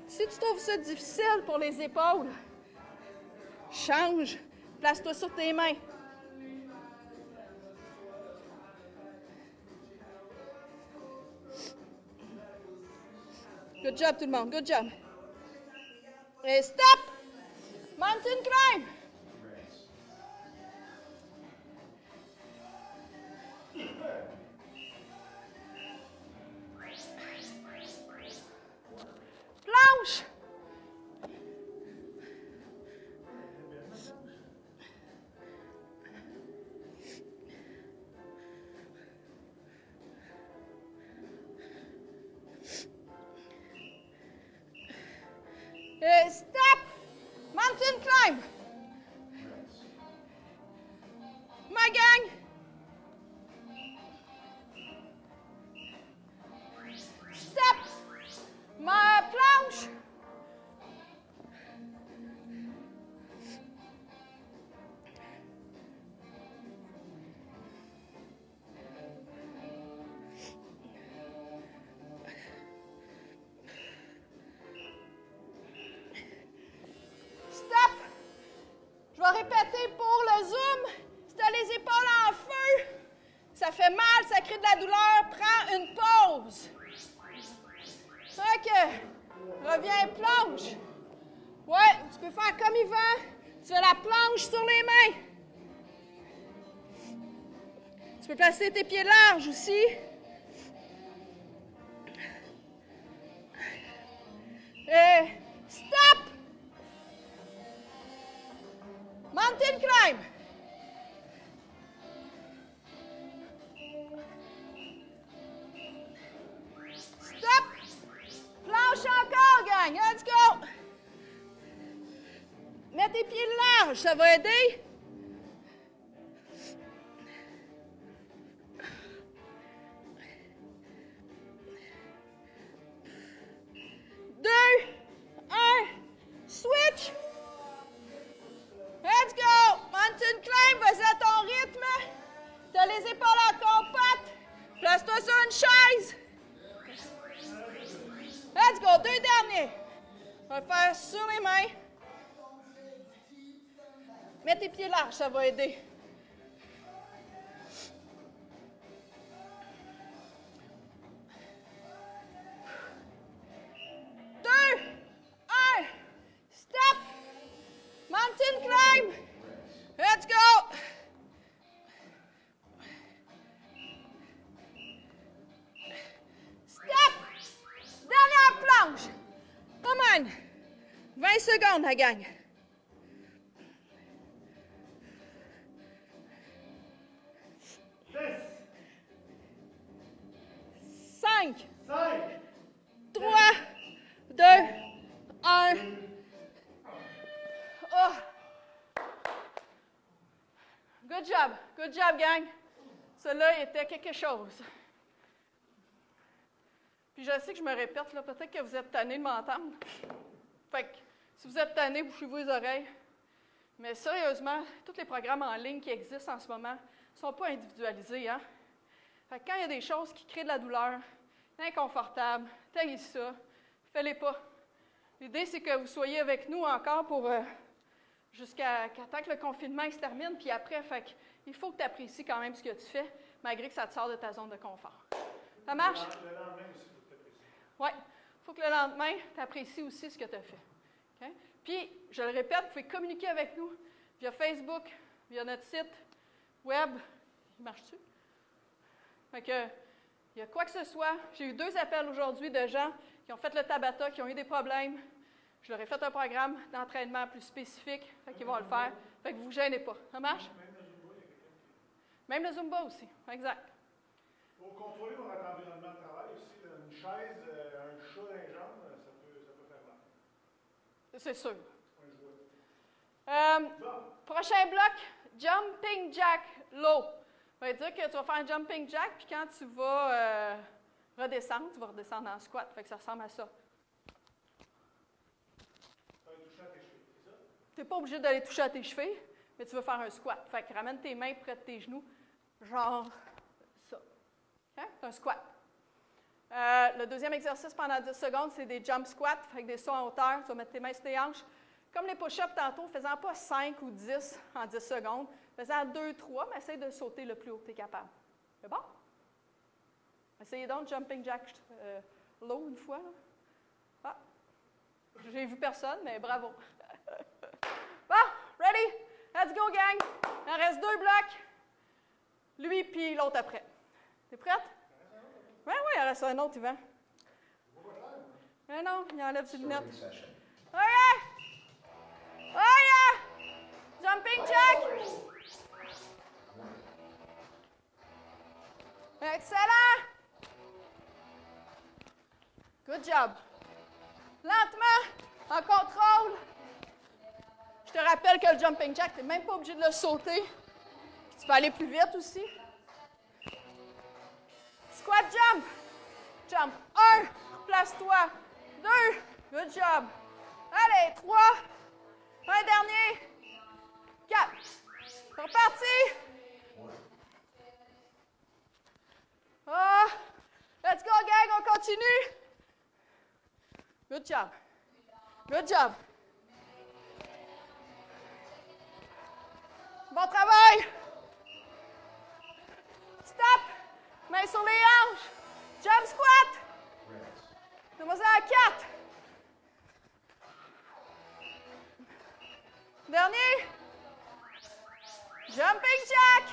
Si tu trouves ça difficile pour les épaules, change. Place-toi sur tes mains. Good job, tout le monde. Good job. Et stop! Mountain climb! Planche! Et stop! Mountain climb! Ma gang! Stop! Ma planche! Stop! Je vais répéter pour le zoom. Si tu as les épaules en feu, ça fait mal, ça crée de la douleur, prends une pause. OK. Reviens, planche. Ouais, tu peux faire comme Yvan. Tu fais la planche sur les mains. Tu peux placer tes pieds larges aussi. Et stop! Mountain climb. Stop. Planche encore, gang. Let's go. Mets tes pieds larges, ça va aider. Deux, un, switch. Let's go! Mountain climb, vas-y à ton rythme. T'as les épaules en compote. Place-toi sur une chaise. Let's go, 2 derniers. On va le faire sur les mains. Mets tes pieds larges, ça va aider. Deux, un, stop! Mountain climb! Let's go! Stop! Dernière planche! Come on! 20 secondes, la gang. 5, 3, 2, 1. Oh. Good job, gang. Cela était quelque chose. Puis je sais que je me répète, là, peut-être que vous êtes tannés de m'entendre. Fait que, si vous êtes tannés, bouchez-vous les oreilles. Mais sérieusement, tous les programmes en ligne qui existent en ce moment ne sont pas individualisés, hein? Fait que quand il y a des choses qui créent de la douleur, inconfortables, taillez ça, faites-les pas. L'idée, c'est que vous soyez avec nous encore pour jusqu'à temps que le confinement se termine, puis après, fait que, il faut que tu apprécies quand même ce que tu fais, malgré que ça te sort de ta zone de confort. Ça marche?
Le lendemain aussi, il faut que tu apprécies.
Oui. Il faut que le lendemain, tu apprécies aussi ce que tu as fait. Okay? Puis, je le répète, vous pouvez communiquer avec nous via Facebook, via notre site web. Il marche-tu? Fait que, il y a quoi que ce soit. J'ai eu 2 appels aujourd'hui de gens qui ont fait le Tabata, qui ont eu des problèmes. Je leur ai fait un programme d'entraînement plus spécifique. Fait qu'ils vont le faire. Fait que vous ne vous gênez pas. Ça marche? Même le Zumba aussi. Exact.
Pour contrôler votre environnement de travail aussi, là, une chaise, un chat dans les jambes, ça peut faire mal.
C'est sûr.
Bon.
Prochain bloc, jumping jack low. Ça veut dire que tu vas faire un jumping jack, puis quand tu vas redescendre, tu vas redescendre en squat. Fait que ça ressemble à ça.
Tu vas toucher à tes cheveux, c'est ça?
Tu n'es pas obligé d'aller toucher à tes chevilles, mais tu veux faire un squat. Fait que ramène tes mains près de tes genoux, genre ça. Okay? C'est un squat. Le deuxième exercice pendant 10 secondes, c'est des jump squats, fait que des sauts en hauteur. Tu vas mettre tes mains sur tes hanches. Comme les push-ups tantôt, faisant pas 5 ou 10 en 10 secondes, faisant 2, 3, mais essaye de sauter le plus haut que tu es capable. C'est bon? Essayez donc jumping jack low une fois. Là. Ah! J'ai vu personne, mais bravo. Bon, ready? Let's go, gang! Il en reste 2 blocs. Lui puis l'autre après. T'es prête? Oui, il en reste un autre, Yvan. Mais non, il enlève ses lunettes.
Starting session.
Oh yeah! Oh yeah! Jumping jack! Excellent! Good job. Lentement, en contrôle. Je te rappelle que le jumping jack, tu n'es même pas obligé de le sauter. Tu peux aller plus vite aussi. Squat jump. Jump. 1, place-toi. 2, good job. Allez, 3. Un dernier. 4. C'est reparti. Let's go, gang, on continue. Good job. Good job. Bon travail. Stop. Main sur les hanches. Jump squat. Fais-moi ça à 4. Dernier. Jumping jack.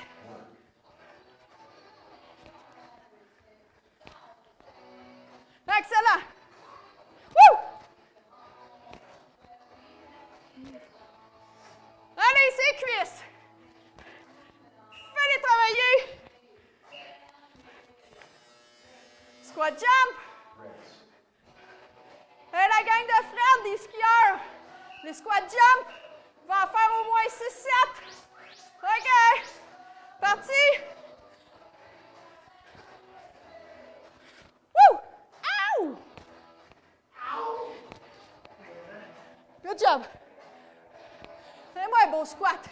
Excellent. Woo! Allez, c'est cuisses. Fais-les travailler. Squat jump. Et la gang de Fred, des skieurs. Les squat jump vont en faire au moins 6-7. OK. Parti. Woo! Ow! Good job. Fais-moi un beau squat.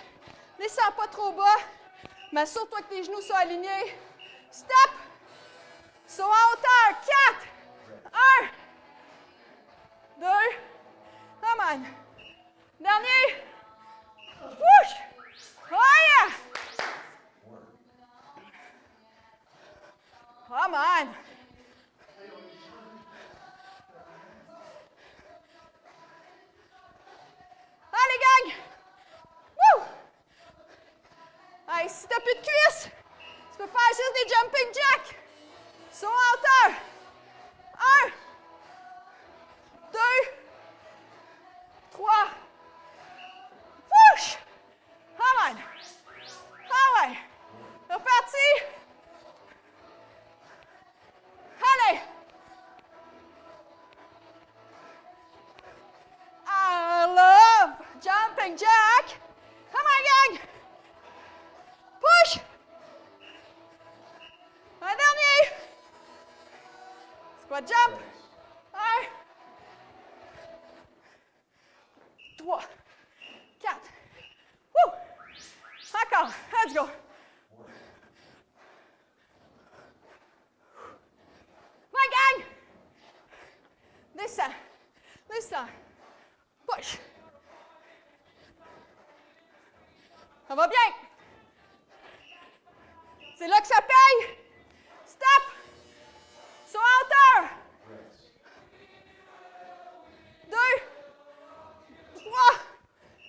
Descends pas trop bas, mais assure-toi que tes genoux sont alignés. Stop. Saut en hauteur. 4. 1. 2. Come on. Dernier. Push. Oh yeah. Come on. Allez, gang! Woo! Hey, si t'as plus de cuisses, tu peux faire juste des jumping jacks. Saut en hauteur. 1, 2, jumping jack. Come on, gang. Push. Un dernier. Squat jump. 1, 3, 4. Woo! Encore. Let's go. My gang. Descends. Descends. Push. Ça va bien. C'est là que ça paye. Stop. Saut en hauteur. 2, 3.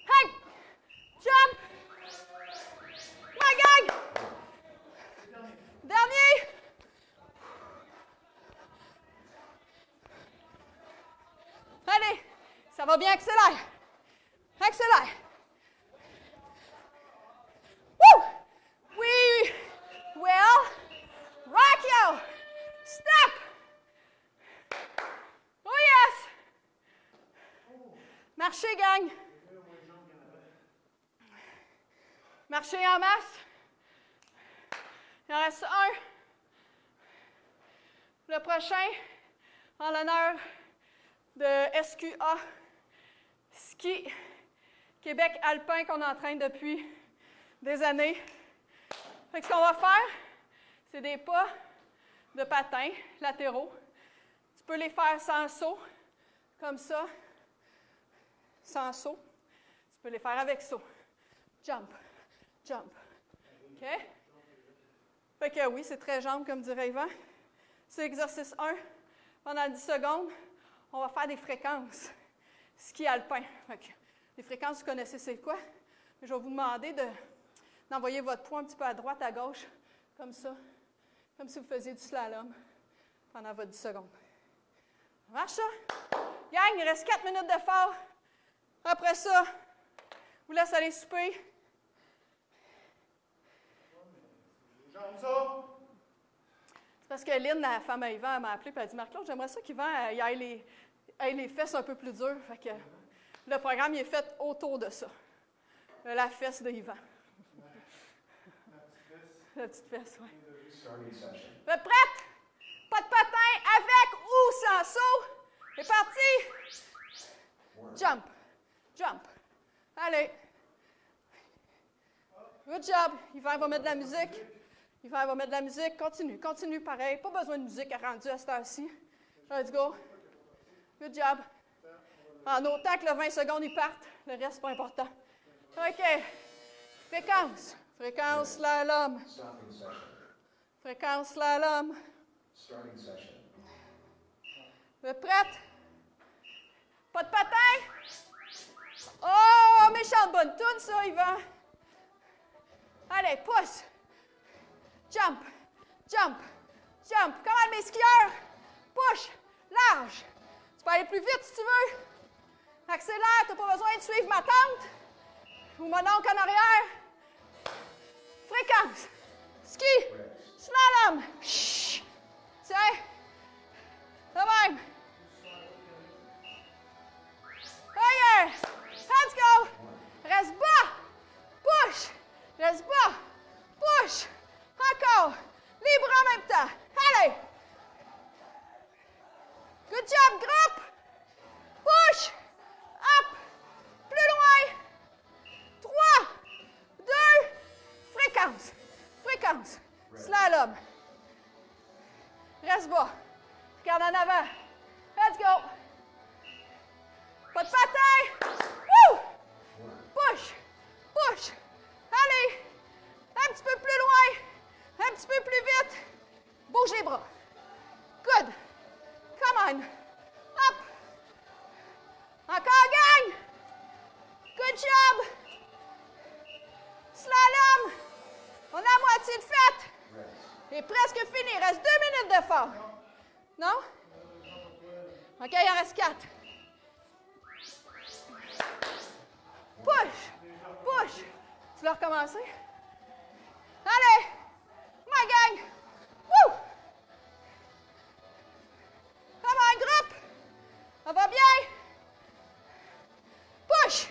Hang. Jump. My gang. Dernier. Allez. Ça va bien, accélère. Accélère. Woo! We will rock you. Step. Oh yes. Marchez, gang. Marchez en masse. Il en reste un. Le prochain, en l'honneur de SQA, Ski Québec Alpin qu'on entraîne depuis des années. Fait que ce qu'on va faire, c'est des pas de patins latéraux. Tu peux les faire sans saut, comme ça, sans saut. Tu peux les faire avec saut. Jump, jump. OK? Fait que oui, c'est très jambes, comme dirait Yvan. C'est exercice 1. Pendant 10 secondes, on va faire des fréquences. Ski alpin. Fait que, les fréquences, vous connaissez c'est quoi? Mais je vais vous demander d'envoyer votre poids un petit peu à droite, à gauche, comme ça. Comme si vous faisiez du slalom pendant votre 10 secondes. Ça marche ça? Gang, il reste 4 minutes d'effort. Après ça, je vous laisse aller souper. C'est parce que Lynn, la femme à Yvan, elle m'a appelé et elle a dit « Marc-Claude, j'aimerais ça qu'Yvan ait les fesses un peu plus dures. » Fait que le programme il est fait autour de ça. La fesse de Yvan. La petite fesse, oui. Vous êtes prête? Pas de patin, avec ou sans saut. C'est parti! Jump, jump. Allez. Good job. Yvan va mettre de la musique. Yvan va mettre de la musique. Continue, continue pareil. Pas besoin de musique à rendu à cette heure-ci. Let's go. Good job. En autant que le 20 secondes ils partent, le reste, c'est pas important. OK. Fréquence. Fréquence slalom. Fréquence slalom. Vous êtes prête? Pas de patin? Oh, méchante bonne toune, ça, Yvan. Allez, pousse. Jump, jump, jump. Comme mes skieurs. Push, large. Tu peux aller plus vite si tu veux. Accélère, tu n'as pas besoin de suivre ma tante ou mon oncle en arrière. Fréquence. Ski. Slalom. Chut. Tiens. De même. Oh yeah. Let's go. Reste bas. Push. Reste bas. Push. Encore. Les bras en même temps. Allez. Good job, groupe. Push. Up. Plus loin. 3, 2. Fréquence. Fréquence. Slalom. Reste bas. Regarde en avant. Let's go. Pas de patin. Woo! Push. Push. Allez. Un petit peu plus loin. Un petit peu plus vite. Bouge les bras. Good. Come on. Up. Encore, gang. Good job. Slalom. On a la moitié de fait. Et presque fini. Il reste 2 minutes d'effort. Non? OK, il en reste 4. Push. Push. Tu veux recommencer? Allez. My gang. Woo! Come on, groupe. Ça va bien? Push.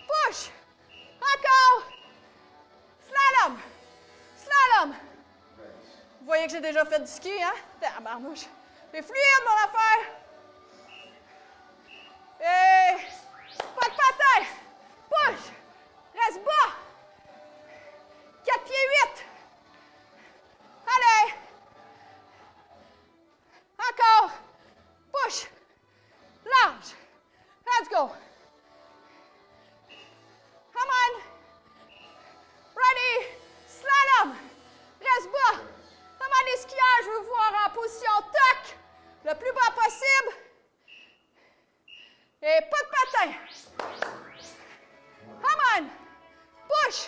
Push. que j'ai déjà fait du ski, hein? Tabarnouche. C'est fluide, mon affaire. Et pas de patin. Push. Reste bas. 4 pieds 8. Allez. Encore. Push. Large. Let's go. Come on. Ready. Slalom. Reste bas. Come on, les skieurs, je veux vous voir en position toc. Le plus bas possible. Et pas de patin. Come on. Push.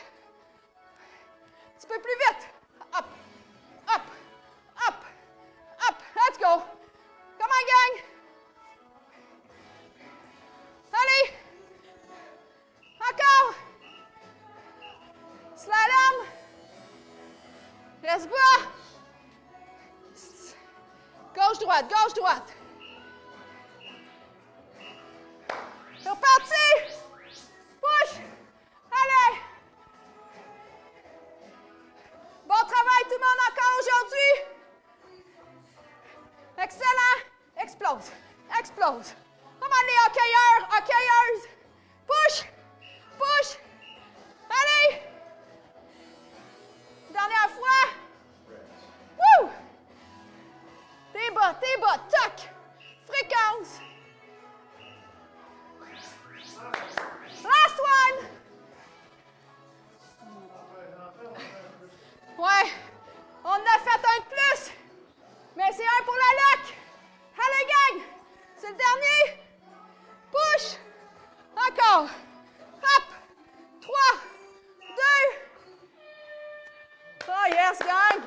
Un petit peu plus vite. Up. Up. Up. Up. Let's go. Come on, gang. Allez. Encore. Slalom. Reste bas. Gauche-droite, gauche-droite. C'est reparti. Push. Allez. Bon travail tout le monde encore aujourd'hui. Excellent. Explose. Explose. Come on les hockeyeurs, hockeyeuses. Push. Push. Allez. Dernière fois. Woo! T'es bas, toc. Fréquence. Last one. Ouais, on en a fait un de plus, mais c'est un pour la loc. Allez, gang, c'est le dernier. Push. Encore. Hop. 3, 2. Oh yes, gang.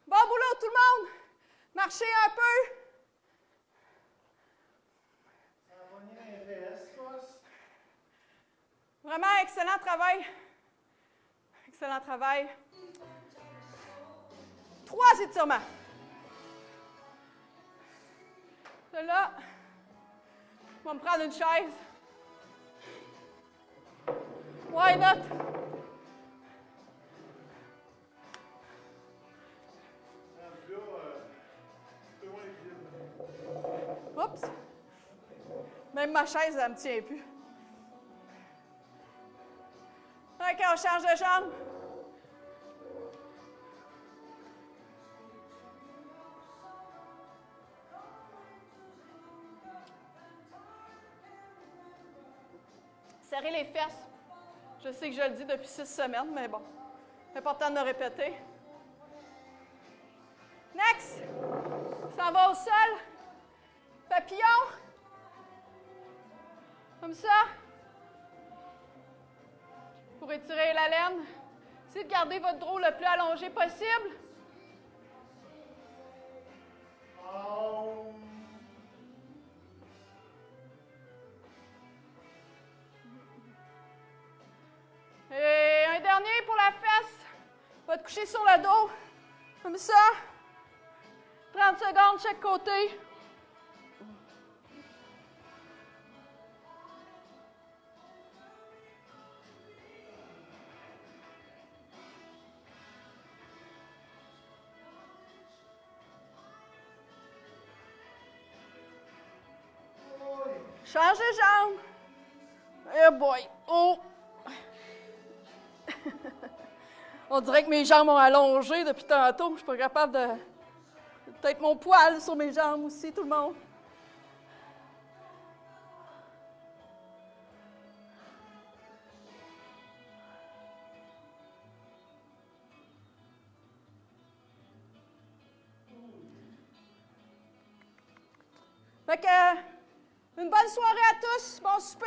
Bon boulot, tout le monde. Marchez un peu. Vraiment excellent travail. Excellent travail. 3 étirements. Là, je vais me prendre une chaise. Why not? Oups. Même ma chaise, elle ne me tient plus. OK, on change de jambe. Serrez les fesses. Je sais que je le dis depuis 6 semaines, mais bon, c'est important de le répéter. Next. Ça va au sol. Papillon. Comme ça. Pour étirer la laine. Essayez de garder votre dos le plus allongé possible. Et un dernier pour la fesse. Va te coucher sur le dos. Comme ça. 30 secondes de chaque côté. Change de jambe. Eh boy. Oh. On dirait que mes jambes ont allongé depuis tantôt. Je ne suis pas capable de... Peut-être mon poil sur mes jambes aussi, tout le monde. Fait que, une bonne soirée à tous, bon souper.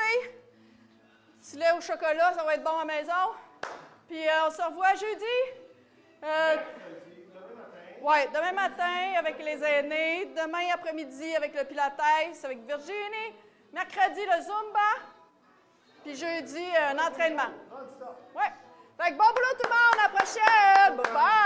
Petit lait au chocolat, ça va être bon à la maison. Puis on se revoit jeudi. Oui, demain matin avec les aînés. Demain après-midi avec le Pilates, avec Virginie. Mercredi, le Zumba. Puis jeudi, un entraînement. Oui. Fait que bon boulot tout le monde, à la prochaine. Bye bye.